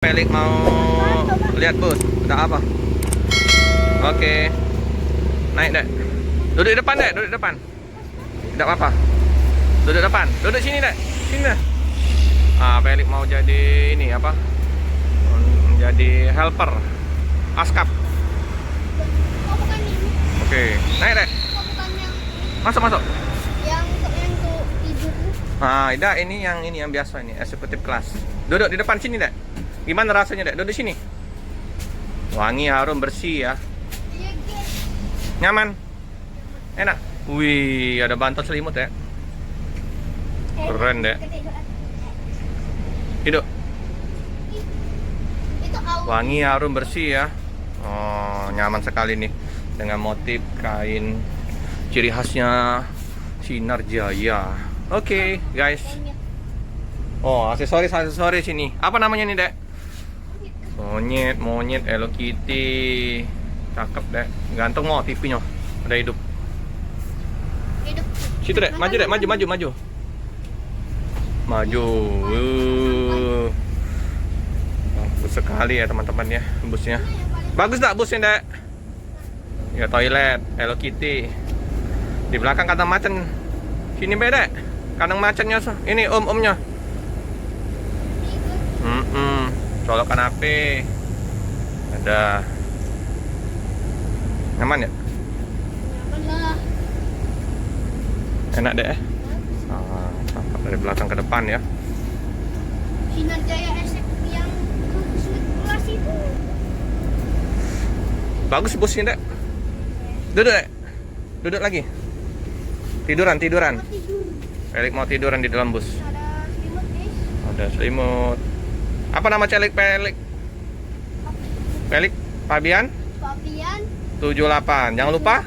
Pelik mau lihat bus, udah apa? Oke, naik dek. Duduk di depan dek, duduk di depan. Tidak apa-apa. Duduk depan, duduk sini dek, sini deh. Pelik mau jadi ini apa? Menjadi helper, askap. Oke, naik dek. Masuk masuk. Yang tuh tidur. Ini yang biasa ini, eksekutif kelas. Duduk di depan sini dek. Gimana rasanya dek? Duduk sini. Wangi, harum, bersih ya. Iya, guys. Nyaman. Enak. Wih, ada bantal selimut ya. Keren dek. Hidup. Itu Wangi, harum, bersih ya. Oh, nyaman sekali nih dengan motif kain ciri khasnya Sinar Jaya. Oke, guys. Oh, aksesoris ini. Apa namanya nih, Dek? Monyet Hello Kitty. Cakep, Dek. Gantung mau TV-nya. Ada hidup. hidup. Situ, Dek. Maju, Dek. Maju. Bagus sekali ya, teman-teman ya, busnya. Bagus tak busnya, Dek? Ya, toilet Hello Kitty. Di belakang kandang macan. Sini, Dek. Kandang macannya ini omnya. Colokan HP. Ada. Nyaman ya? Nyaman lah. Enak deh. Dari belakang ke depan ya. Sinar Jaya SF yang suite kelas itu. Bagus busnya, Dek. Duduk, Dek. Duduk lagi. Tiduran. Tidur. Pelik mau tiduran di dalam bus. Ada selimut, guys. Ada selimut. Apa nama Pelik? Pelik Fabian Fabian 78. Jangan lupa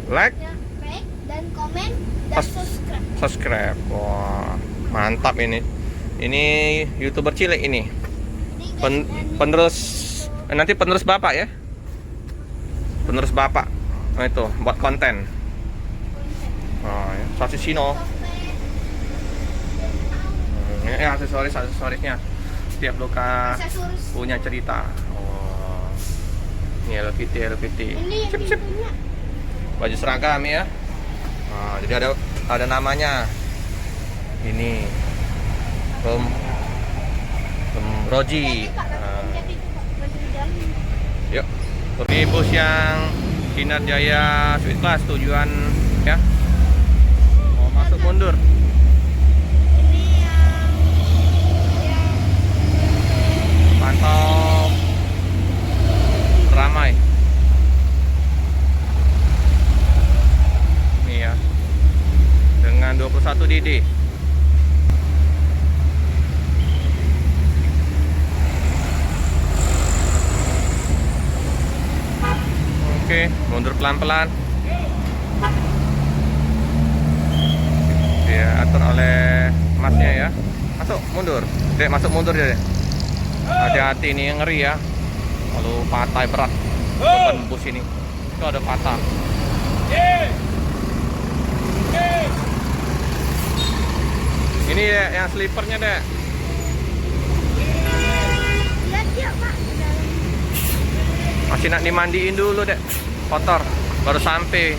like, ya, like dan komen dan subscribe. Wah, mantap ini. Ini YouTuber cilik ini. Nanti penerus Bapak ya. Penerus Bapak. Nah, itu buat konten. Sosis Sino. Ini aksesorisnya. Setiap luka punya cerita. Oh. Ini Hello Kitty. Ini yang Sip. punya. Baju seragam ya. Jadi ada namanya. Ini Om Roji. Yuk. Ini bus yang Sinar Jaya Suite Class tujuan ya. Mau masuk mundur. Pantau ramai. Nih ya. Dengan 21 DD. Oke, mundur pelan-pelan. Diatur oleh masnya ya. Masuk mundur. Dek, masuk mundur ya, Dek. Hati-hati ini yang ngeri ya. Kalau patah berat beban bus ini. Itu ada patah. Ini ya, yang slipernya, Dek. Lihat dia, Pak. Masih nak dimandiin dulu, Dek. Kotor baru sampai.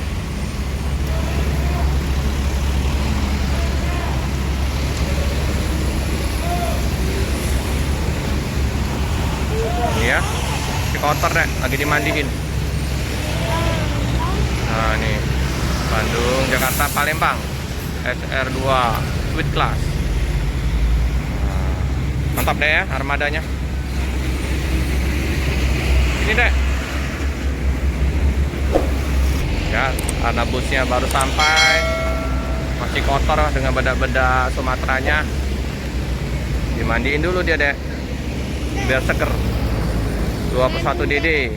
Ini ya. Si kotor, Dek, lagi dimandiin. Nah, nih. Bandung, Jakarta, Palembang. SR2 Suite Class. Mantap deh ya armadanya. Ini, Dek. Ya, karena busnya baru sampai. Masih kotor dengan beda-beda Sumateranya. Dimandiin dulu dia, Dek. Biar seger. 21 DD.